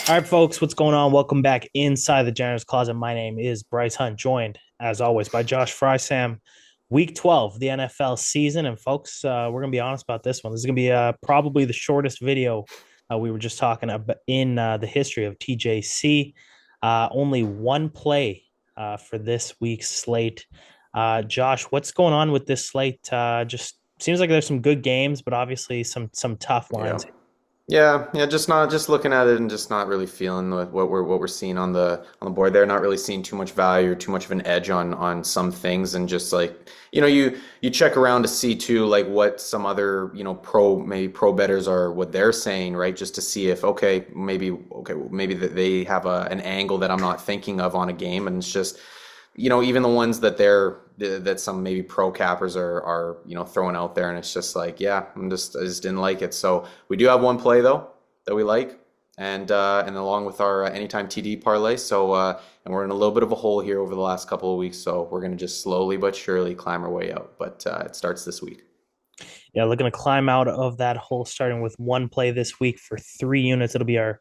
All right, folks, what's going on? Welcome back inside the Janitor's Closet. My name is Bryce Hunt, joined as always by Josh Frey-Sam. Week 12, the NFL season, and folks, we're gonna be honest about this one. This is gonna be probably the shortest video we were just talking about in the history of TJC. Only one play for this week's slate. Josh, what's going on with this slate? Just seems like there's some good games, but obviously some tough Yeah. lines. Yeah, just looking at it and just not really feeling what we're seeing on the board there. Not really seeing too much value or too much of an edge on some things, and just like you check around to see too like what some other maybe pro bettors are what they're saying, right? Just to see if maybe that they have an angle that I'm not thinking of on a game, and it's just even the ones that some maybe pro cappers are throwing out there, and it's just like, yeah, I just didn't like it. So we do have one play though that we like, and along with our anytime TD parlay. So and we're in a little bit of a hole here over the last couple of weeks, so we're gonna just slowly but surely climb our way out. But it starts this week. Yeah, looking to climb out of that hole, starting with one play this week for 3 units. It'll be our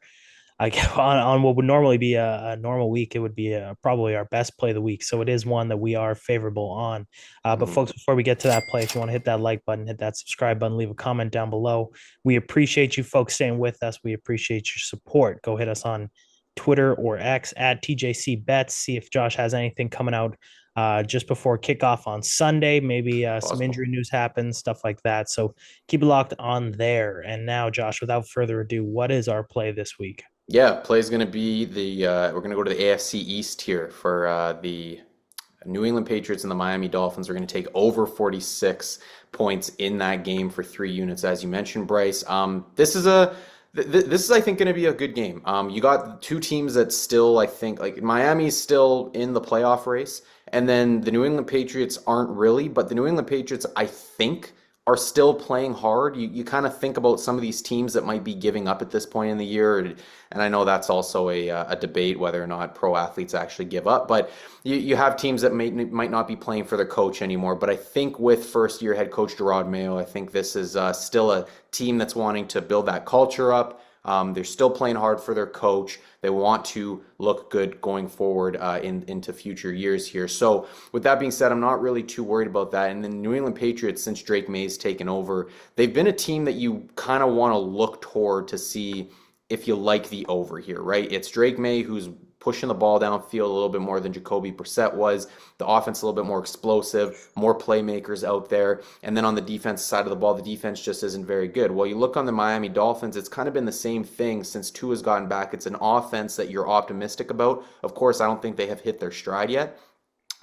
on what would normally be a normal week. It would be probably our best play of the week. So it is one that we are favorable on. But Mhm. folks, before we get to that play, if you want to hit that like button, hit that subscribe button, leave a comment down below. We appreciate you folks staying with us. We appreciate your support. Go hit us on Twitter or X at TJC Bets. See if Josh has anything coming out just before kickoff on Sunday. Maybe some Possible. injury news happens, stuff like that. So keep it locked on there. And now, Josh, without further ado, what is our play this week? Yeah, play is going to be we're going to go to the AFC East here for the New England Patriots and the Miami Dolphins are going to take over 46 points in that game for 3 units, as you mentioned, Bryce. This is I think going to be a good game. You got two teams that still I think like Miami's still in the playoff race, and then the New England Patriots aren't really, but the New England Patriots I think are still playing hard. You kind of think about some of these teams that might be giving up at this point in the year, and I know that's also a debate whether or not pro athletes actually give up. But you have teams that might not be playing for their coach anymore. But I think with first year head coach Gerard Mayo, I think this is still a team that's wanting to build that culture up. They're still playing hard for their coach. They want to look good going forward into future years here. So, with that being said, I'm not really too worried about that. And the New England Patriots, since Drake May's taken over, they've been a team that you kind of want to look toward to see if you like the over here, right? It's Drake May who's pushing the ball downfield a little bit more than Jacoby Brissett was. The offense a little bit more explosive, more playmakers out there. And then on the defense side of the ball, the defense just isn't very good. Well, you look on the Miami Dolphins, it's kind of been the same thing since Tua's gotten back. It's an offense that you're optimistic about. Of course, I don't think they have hit their stride yet,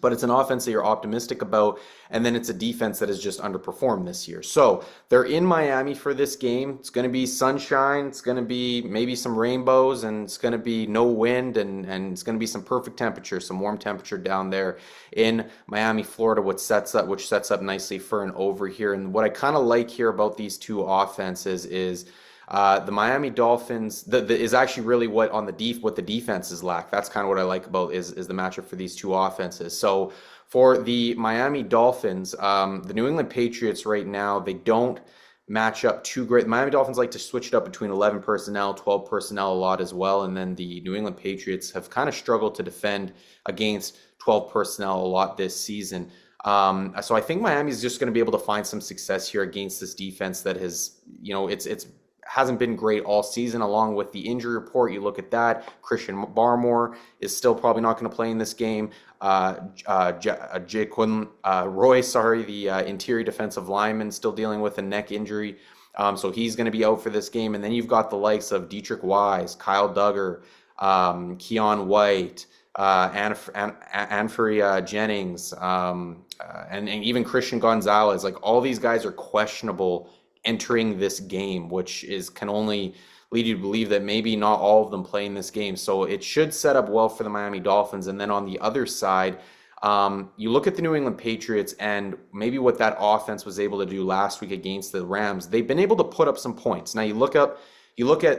but it's an offense that you're optimistic about, and then it's a defense that has just underperformed this year. So they're in Miami for this game. It's going to be sunshine. It's going to be maybe some rainbows, and it's going to be no wind, and it's going to be some perfect temperature, some warm temperature down there in Miami, Florida, which sets up nicely for an over here. And what I kind of like here about these two offenses is the Miami Dolphins is actually really what the defenses lack. That's kind of what I like about is the matchup for these two offenses. So for the Miami Dolphins, the New England Patriots right now they don't match up too great. The Miami Dolphins like to switch it up between 11 personnel, 12 personnel a lot as well, and then the New England Patriots have kind of struggled to defend against 12 personnel a lot this season. So I think Miami is just going to be able to find some success here against this defense that has, it's hasn't been great all season. Along with the injury report, you look at that. Christian Barmore is still probably not going to play in this game. Jaquan Roy, the interior defensive lineman, still dealing with a neck injury. So he's going to be out for this game. And then you've got the likes of Dietrich Wise, Kyle Duggar, Keon White, Anfernee Jennings, and even Christian Gonzalez. Like all these guys are questionable entering this game, which can only lead you to believe that maybe not all of them play in this game. So it should set up well for the Miami Dolphins. And then on the other side, you look at the New England Patriots and maybe what that offense was able to do last week against the Rams. They've been able to put up some points. Now you look at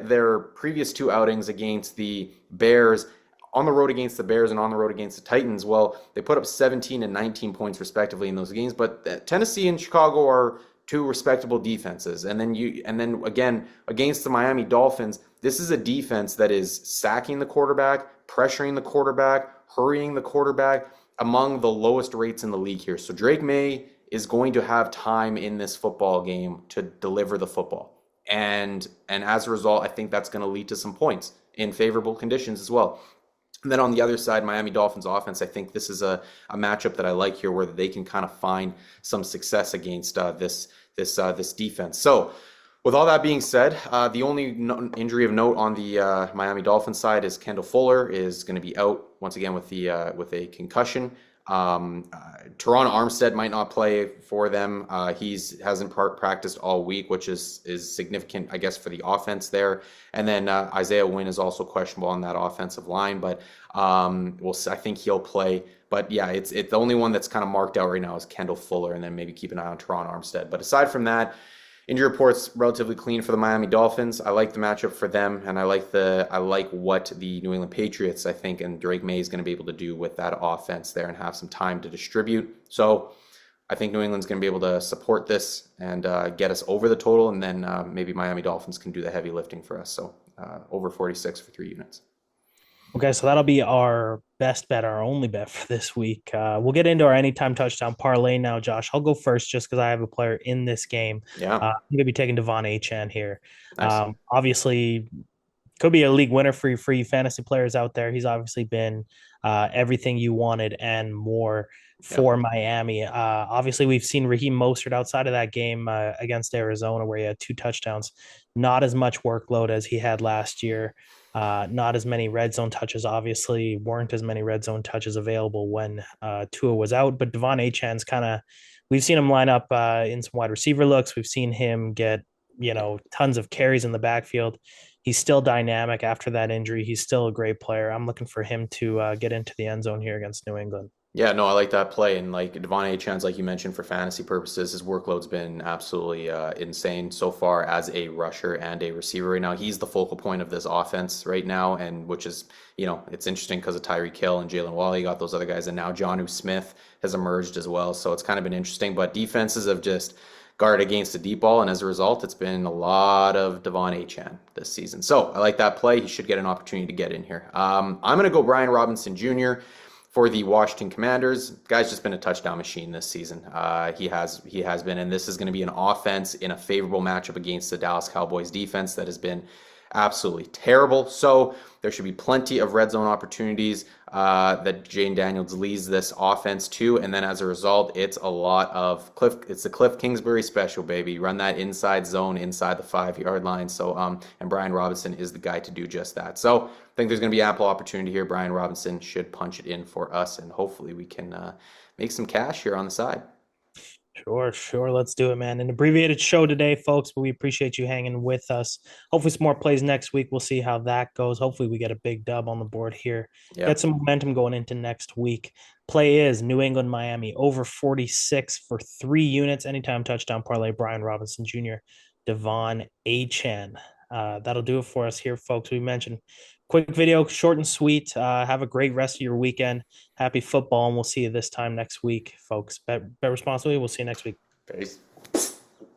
their previous two outings against the Bears, on the road against the Bears and on the road against the Titans. Well, they put up 17 and 19 points respectively in those games, but Tennessee and Chicago are two respectable defenses. And then again against the Miami Dolphins, This is a defense that is sacking the quarterback, pressuring the quarterback, hurrying the quarterback, among the lowest rates in the league here. So Drake May is going to have time in this football game to deliver the football. And as a result, I think that's going to lead to some points in favorable conditions as well. And then on the other side, Miami Dolphins offense, I think this is a matchup that I like here where they can kind of find some success against this defense. So with all that being said, the only injury of note on the Miami Dolphins side is Kendall Fuller is going to be out once again with a concussion. Teron Armstead might not play for them. He's hasn't practiced all week, which is significant, I guess, for the offense there. And then Isaiah Wynn is also questionable on that offensive line, but I think he'll play. But yeah, it's the only one that's kind of marked out right now is Kendall Fuller, and then maybe keep an eye on Teron Armstead. But aside from that, injury report's relatively clean for the Miami Dolphins. I like the matchup for them, and I like what the New England Patriots, I think, and Drake May is going to be able to do with that offense there and have some time to distribute. So I think New England's going to be able to support this and get us over the total, and then maybe Miami Dolphins can do the heavy lifting for us. So over 46 for 3 units. Okay, so that'll be our best bet, our only bet for this week. We'll get into our anytime touchdown parlay now, Josh. I'll go first just because I have a player in this game. Yeah, I'm going to be taking Devon Achane here. nice. Obviously, could be a league winner for you free fantasy players out there. He's obviously been everything you wanted and more Yeah. for Miami. Obviously, we've seen Raheem Mostert outside of that game against Arizona where he had 2 touchdowns. Not as much workload as he had last year. Not as many red zone touches, obviously, weren't as many red zone touches available when Tua was out. But Devon Achane's kind of, we've seen him line up in some wide receiver looks. We've seen him get, tons of carries in the backfield. He's still dynamic after that injury. He's still a great player. I'm looking for him to get into the end zone here against New England. Yeah, no, I like that play. And like Devon Achane, like you mentioned, for fantasy purposes, his workload's been absolutely insane so far as a rusher and a receiver right now. He's the focal point of this offense right now, and which is, it's interesting because of Tyreek Hill and Jalen Wall. You got those other guys, and now Jonnu Smith has emerged as well. So it's kind of been interesting. But defenses have just guarded against the deep ball, and as a result, it's been a lot of Devon Achane this season. So I like that play. He should get an opportunity to get in here. I'm going to go Brian Robinson Jr. for the Washington Commanders. Guy's just been a touchdown machine this season. He has been, and this is going to be an offense in a favorable matchup against the Dallas Cowboys defense that has been absolutely terrible. So there should be plenty of red zone opportunities that Jane Daniels leads this offense to, and then as a result, it's a lot of It's the Cliff Kingsbury special, baby. Run that inside zone inside the 5-yard line. So and Brian Robinson is the guy to do just that. So I think there's going to be ample opportunity here. Brian Robinson should punch it in for us, and hopefully we can make some cash here on the side. Sure. Let's do it, man. An abbreviated show today, folks, but we appreciate you hanging with us. Hopefully, some more plays next week. We'll see how that goes. Hopefully, we get a big dub on the board here. Yeah. Get some momentum going into next week. Play is New England, Miami, over 46 for 3 units. Anytime touchdown parlay, Brian Robinson Jr., Devon Achane. That'll do it for us here, folks. We mentioned quick video, short and sweet. Have a great rest of your weekend. Happy football, and we'll see you this time next week, folks. Bet responsibly. We'll see you next week. Peace.